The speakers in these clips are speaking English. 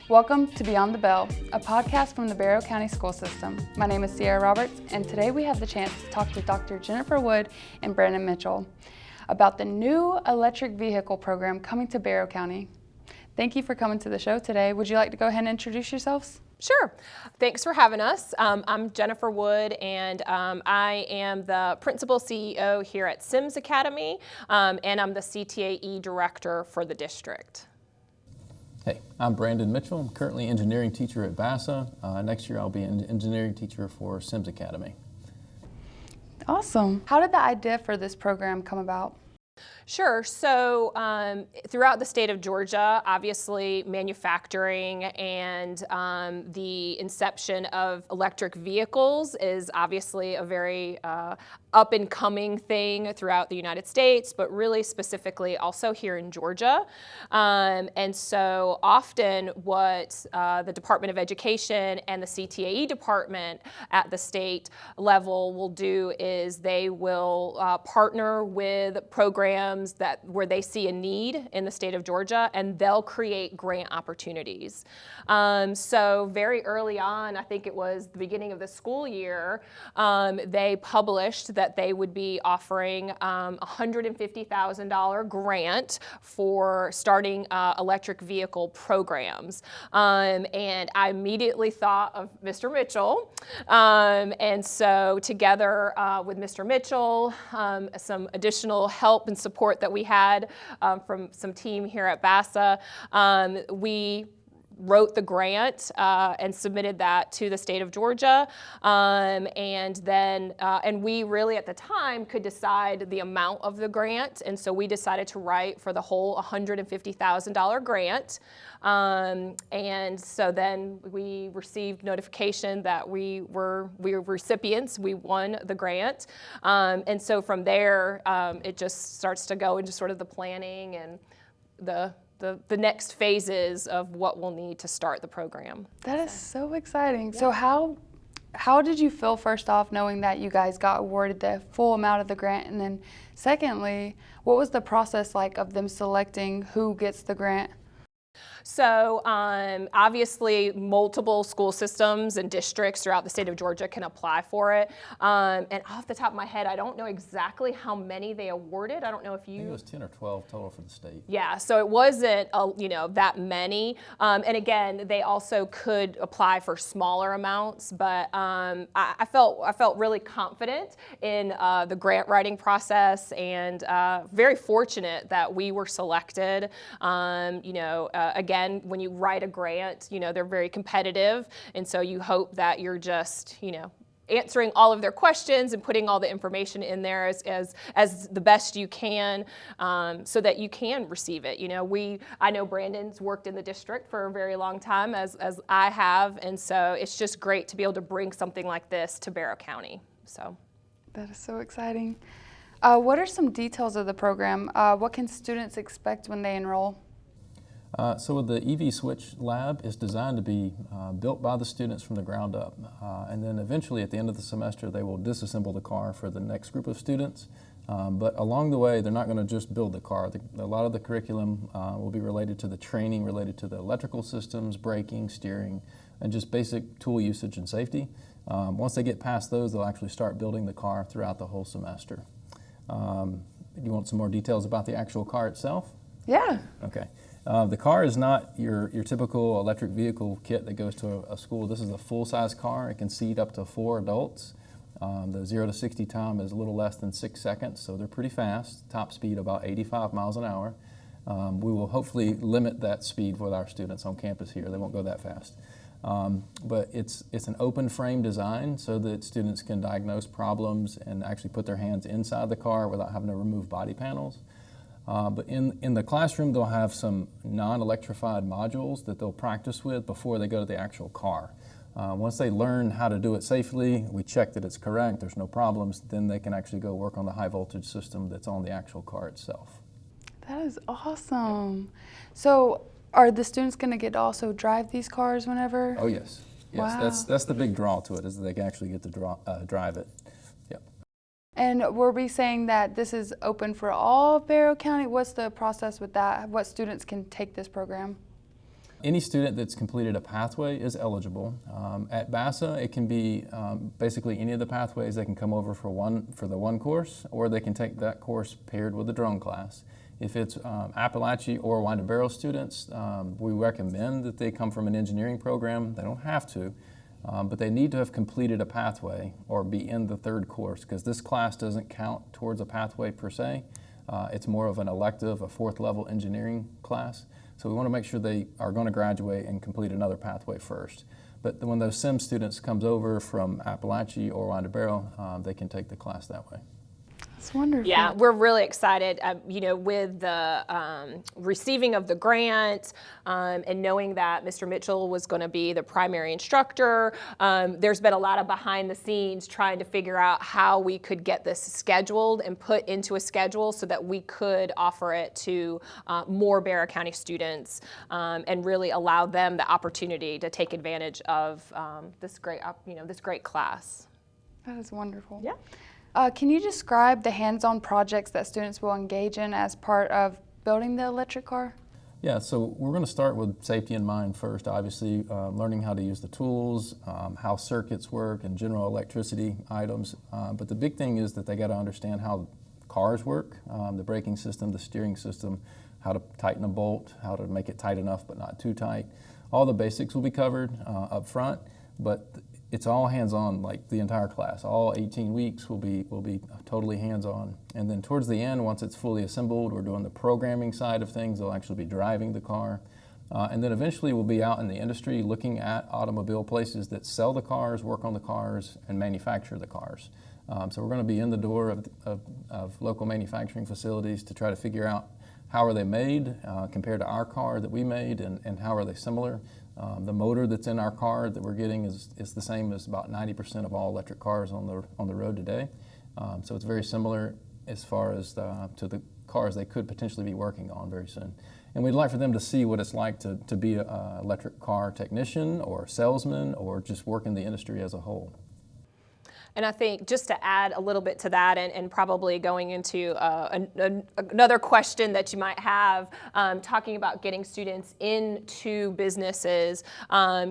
Welcome to Beyond the Bell, a podcast from the Barrow County School System. My name is Sierra Roberts, and today we have the chance to talk to Dr. Jennifer Wood and Brandon Mitchell about the new electric vehicle program coming to Barrow County. Thank you for coming to the show today. Would you like to go ahead and introduce yourselves? Sure. Thanks for having us. I'm Jennifer Wood, and I am the Principal CEO here at Sims Academy, and I'm the CTAE Director for the district. Hey, I'm Brandon Mitchell. I'm currently engineering teacher at BASA. Next year I'll be an engineering teacher for Sims Academy. Awesome. How did the idea for this program come about? Sure. So throughout the state of Georgia, obviously manufacturing and the inception of electric vehicles is obviously a very up and coming thing throughout the United States, but really specifically also here in Georgia. And so often what the Department of Education and the CTAE department at the state level will do is they will partner with programs where they see a need in the state of Georgia, and they'll create grant opportunities. So very early on, I think it was the beginning of the school year, they published that they would be offering a $150,000 grant for starting electric vehicle programs. And I immediately thought of Mr. Mitchell. And so together with Mr. Mitchell, some additional help and support that we had from some team here at BASA, we wrote the grant and submitted that to the state of Georgia, and we really at the time could decide the amount of the grant, and so we decided to write for the whole $150,000 grant, and so then we received notification that we were recipients. We won the grant, and so from there it just starts to go into sort of the planning and the next phases of what we'll need to start the program. That is so exciting. Yeah. So how did you feel first off knowing that you guys got awarded the full amount of the grant? And then secondly, what was the process like of them selecting who gets the grant? So obviously multiple school systems and districts throughout the state of Georgia can apply for it. And off the top of my head, I don't know exactly how many they awarded. I don't know if you... I think it was 10 or 12 total for the state. Yeah, so it wasn't that many. And again, they also could apply for smaller amounts, but I felt really confident in the grant writing process, and very fortunate that we were selected. Again, when you write a grant, they're very competitive, and so you hope that you're just, answering all of their questions and putting all the information in there as the best you can, so that you can receive it. I know Brandon's worked in the district for a very long time, as I have, and so it's just great to be able to bring something like this to Barrow County. So that is so exciting. What are some details of the program? What can students expect when they enroll? So the EV Switch Lab is designed to be built by the students from the ground up. And then eventually at the end of the semester they will disassemble the car for the next group of students. But along the way they're not going to just build the car. A lot of the curriculum will be related to the training, related to the electrical systems, braking, steering, and just basic tool usage and safety. Once they get past those, they'll actually start building the car throughout the whole semester. You want some more details about the actual car itself? Yeah. Okay. The car is not your typical electric vehicle kit that goes to a school. This is a full-size car. It can seat up to 4 adults. The 0 to 60 time is a little less than 6 seconds, so they're pretty fast. Top speed about 85 miles an hour. We will hopefully limit that speed with our students on campus here. They won't go that fast. But it's an open frame design so that students can diagnose problems and actually put their hands inside the car without having to remove body panels. But in the classroom, they'll have some non-electrified modules that they'll practice with before they go to the actual car. Once they learn how to do it safely, we check that it's correct, there's no problems, then they can actually go work on the high voltage system that's on the actual car itself. That is awesome. So are the students going to get to also drive these cars whenever? Oh yes. Yes, wow. That's the big draw to it, is that they can actually get to drive it. And were we saying that this is open for all Barrow County? What's the process with that? What students can take this program? Any student that's completed a pathway is eligible. At BASA, it can be basically any of the pathways. They can come over for the one course, or they can take that course paired with the drone class. If it's Appalachia or Winder Barrow students, we recommend that they come from an engineering program. They don't have to, but they need to have completed a pathway or be in the third course, because this class doesn't count towards a pathway per se. It's more of an elective, a fourth level engineering class. So we want to make sure they are going to graduate and complete another pathway first. But when those SIM students comes over from Appalachia or Winder Barrow, they can take the class that way. That's wonderful. Yeah, we're really excited, with the receiving of the grant and knowing that Mr. Mitchell was going to be the primary instructor. There's been a lot of behind the scenes trying to figure out how we could get this scheduled and put into a schedule so that we could offer it to more Barrow County students and really allow them the opportunity to take advantage of this great class. That is wonderful. Yeah. Can you describe the hands-on projects that students will engage in as part of building the electric car? Yeah, so we're going to start with safety in mind first, obviously, learning how to use the tools, how circuits work, and general electricity items. But the big thing is that they got to understand how cars work, the braking system, the steering system, how to tighten a bolt, how to make it tight enough but not too tight. All the basics will be covered up front, but it's all hands-on, like the entire class. All 18 weeks will be totally hands-on. And then towards the end, once it's fully assembled, we're doing the programming side of things. They'll actually be driving the car. And then eventually we'll be out in the industry looking at automobile places that sell the cars, work on the cars, and manufacture the cars. So we're going to be in the door of local manufacturing facilities to try to figure out how are they made compared to our car that we made, and how are they similar. The motor that's in our car that we're getting is the same as about 90% of all electric cars on the road today. So it's very similar as far as to the cars they could potentially be working on very soon. And we'd like for them to see what it's like to be an electric car technician or salesman or just work in the industry as a whole. And I think just to add a little bit to that, and probably going into another question that you might have, talking about getting students into businesses.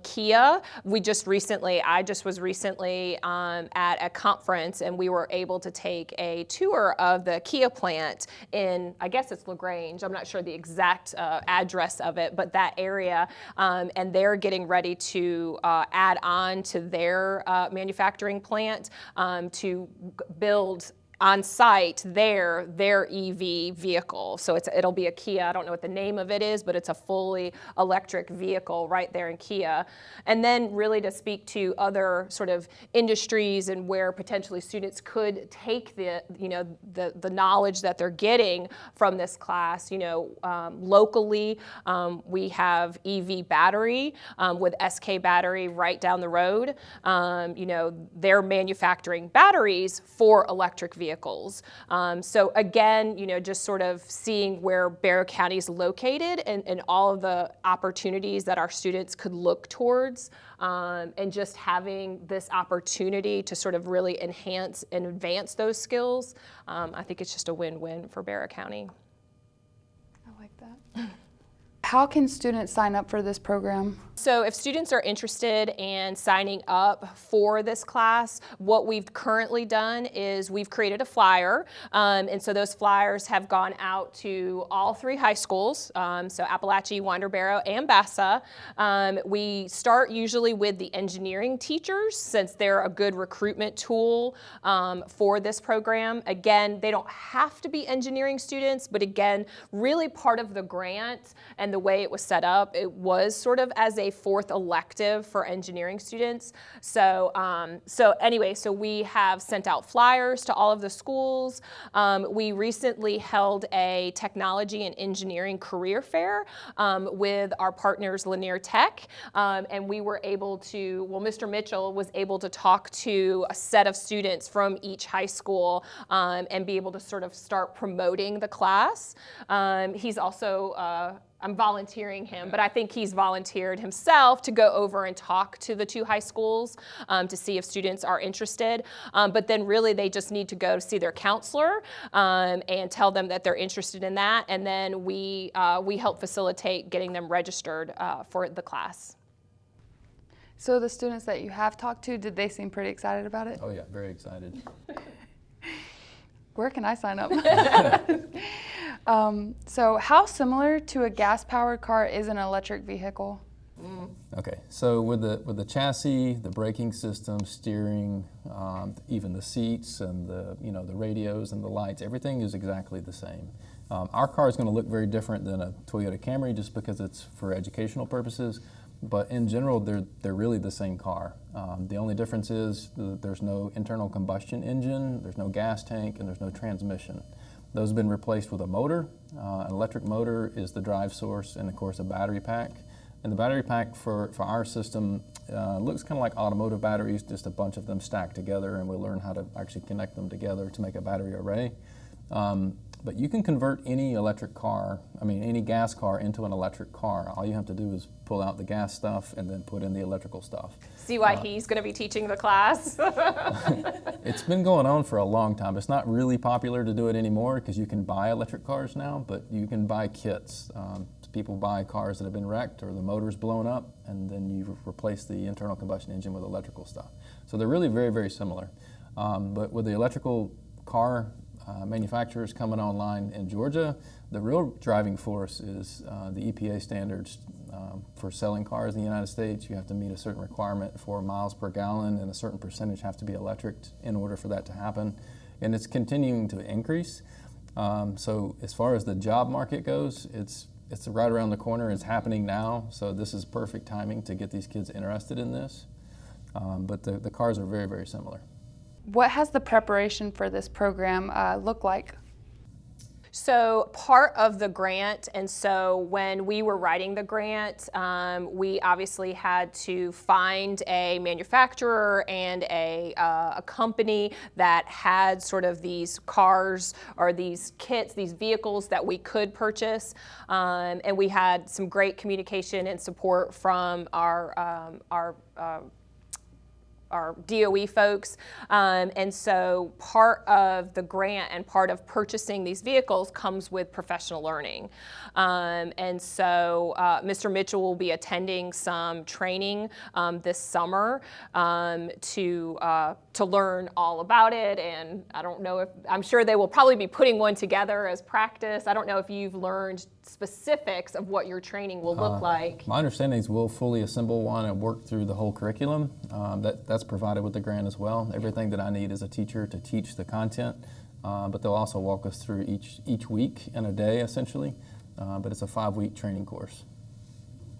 Kia, I just was recently at a conference, and we were able to take a tour of the Kia plant in, I guess it's LaGrange. I'm not sure the exact address of it, but that area. And they're getting ready to add on to their manufacturing plant to build on site their EV vehicle. So it'll be a Kia. I don't know what the name of it is, but it's a fully electric vehicle right there in Kia. And then really to speak to other sort of industries and where potentially students could take the knowledge that they're getting from this class. Locally, we have EV battery with SK Battery right down the road. They're manufacturing batteries for electric vehicles. So again, just sort of seeing where Barrow County is located and all of the opportunities that our students could look towards, and just having this opportunity to sort of really enhance and advance those skills. I think it's just a win-win for Barrow County. I like that. How can students sign up for this program? So if students are interested in signing up for this class, what we've currently done is we've created a flyer. And so those flyers have gone out to all 3 high schools, so Appalachia, Winder Barrow, and BASA. We start usually with the engineering teachers, since they're a good recruitment tool for this program. Again, they don't have to be engineering students, but again, really part of the grant and the way it was set up, it was sort of as a 4th elective for engineering students. So we have sent out flyers to all of the schools. We recently held a technology and engineering career fair with our partners Lanier Tech, and we were able to, Mr. Mitchell was able to talk to a set of students from each high school and be able to sort of start promoting the class. He's also I'm volunteering him, but I think he's volunteered himself to go over and talk to the 2 high schools to see if students are interested. But then really they just need to go see their counselor and tell them that they're interested in that. And then we help facilitate getting them registered for the class. So the students that you have talked to, did they seem pretty excited about it? Oh yeah, very excited. Where can I sign up? So how similar to a gas-powered car is an electric vehicle? Okay, so with the chassis, the braking system, steering, even the seats and the radios and the lights, everything is exactly the same. Our car is going to look very different than a Toyota Camry just because it's for educational purposes, but in general they're really the same car. The only difference is that there's no internal combustion engine, there's no gas tank, and there's no transmission. Those have been replaced with a motor. An electric motor is the drive source, and of course a battery pack. And the battery pack for our system looks kind of like automotive batteries, just a bunch of them stacked together, and we'll learn how to actually connect them together to make a battery array. But you can convert any any gas car into an electric car. All you have to do is pull out the gas stuff and then put in the electrical stuff. See why he's going to be teaching the class? It's been going on for a long time. It's not really popular to do it anymore because you can buy electric cars now, but you can buy kits. People buy cars that have been wrecked or the motor's blown up, and then you replace the internal combustion engine with electrical stuff. So they're really very, very similar. But with the electrical car manufacturers coming online in Georgia, the real driving force is the EPA standards for selling cars in the United States. You have to meet a certain requirement for miles per gallon, and a certain percentage have to be electric in order for that to happen. And it's continuing to increase. So as far as the job market goes, it's right around the corner. It's happening now. So this is perfect timing to get these kids interested in this. But the cars are very, very similar. What has the preparation for this program look like? So part of the grant, and so when we were writing the grant, we obviously had to find a manufacturer and a company that had sort of these cars or these kits, these vehicles that we could purchase, and we had some great communication and support from our DOE folks, and so part of the grant and part of purchasing these vehicles comes with professional learning. And so Mr. Mitchell will be attending some training this summer to learn all about it, and I don't know if, I'm sure they will probably be putting one together as practice. I don't know if you've learned specifics of what your training will look like. My understanding is we'll fully assemble one and work through the whole curriculum. That's provided with the grant as well. Everything that I need as a teacher to teach the content, but they'll also walk us through each week and a day essentially. But it's a 5-week training course,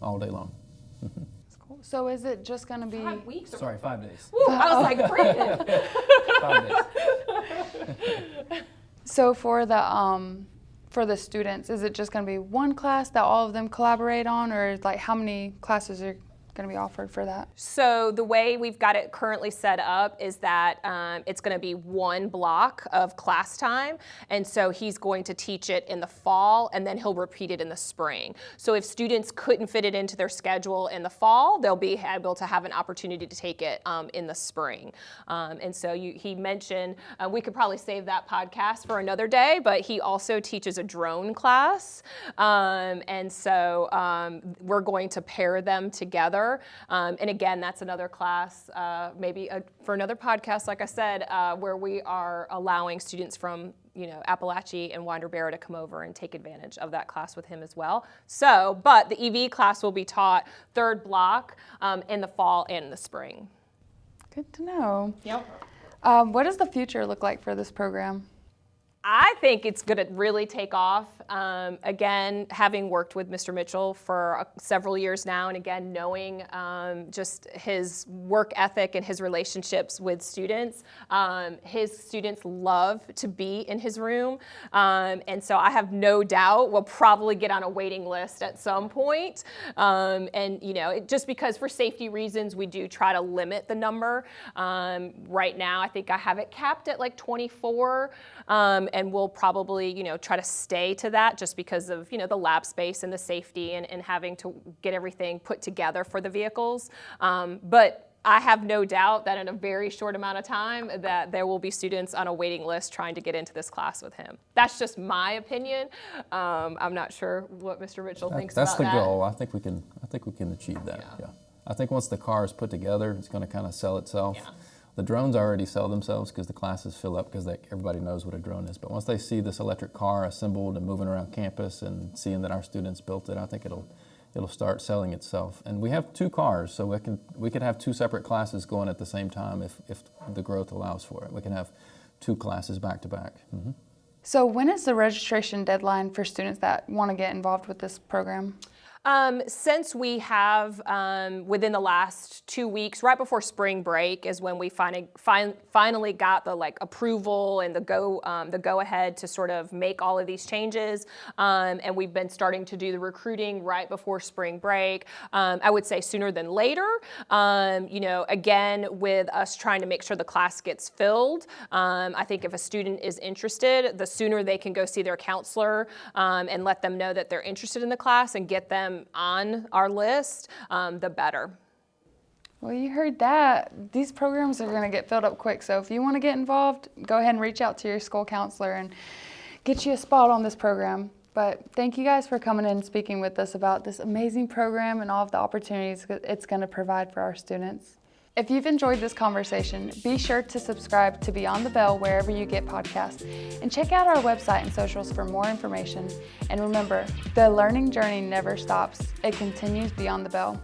all day long. Cool. So is it just going to be 5 weeks? Sorry, 5 days. Woo, I was like, Brandon. 5 days. So for the students, is it just going to be one class that all of them collaborate on, or like how many classes are going to be offered for that? So the way we've got it currently set up is that it's going to be one block of class time, and so he's going to teach it in the fall, and then he'll repeat it in the spring. So if students couldn't fit it into their schedule in the fall, they'll be able to have an opportunity to take it in the spring. And so he mentioned, we could probably save that podcast for another day, but he also teaches a drone class, and so we're going to pair them together. And again, that's another class, maybe for another podcast, like I said, where we are allowing students from Appalachia and Winder Barrow to come over and take advantage of that class with him as well. So, but the EV class will be taught third block in the fall and in the spring. Good to know. Yep. What does the future look like for this program? I think it's going to really take off. Again, having worked with Mr. Mitchell for several years now, and again, knowing just his work ethic and his relationships with students, his students love to be in his room. And so I have no doubt we'll probably get on a waiting list at some point. And, just because for safety reasons, we do try to limit the number. Right now, I think I have it capped at like 24. and we'll probably, try to stay to that just because of, the lab space and the safety and having to get everything put together for the vehicles. But I have no doubt that in a very short amount of time that there will be students on a waiting list trying to get into this class with him. That's just my opinion. I'm not sure what Mr. Mitchell thinks about that. That's the goal. I think we can achieve that. Yeah. I think once the car is put together, it's going to kind of sell itself. Yeah. The drones already sell themselves because the classes fill up because everybody knows what a drone is. But once they see this electric car assembled and moving around campus and seeing that our students built it, I think it'll start selling itself. And we have 2 cars, so we could have 2 separate classes going at the same time if the growth allows for it. We can have 2 classes back to back. Mm-hmm. So when is the registration deadline for students that want to get involved with this program? Since we have, within the last 2 weeks, right before spring break is when we finally got the approval and the go ahead to sort of make all of these changes. And we've been starting to do the recruiting right before spring break. I would say sooner than later. Again, with us trying to make sure the class gets filled. I think if a student is interested, the sooner they can go see their counselor, and let them know that they're interested in the class and get them on our list, the better. Well, you heard that. These programs are going to get filled up quick, so if you want to get involved, go ahead and reach out to your school counselor and get you a spot on this program. But thank you guys for coming in and speaking with us about this amazing program and all of the opportunities it's going to provide for our students. If you've enjoyed this conversation, be sure to subscribe to Beyond the Bell wherever you get podcasts, and check out our website and socials for more information. And remember, the learning journey never stops. It continues beyond the bell.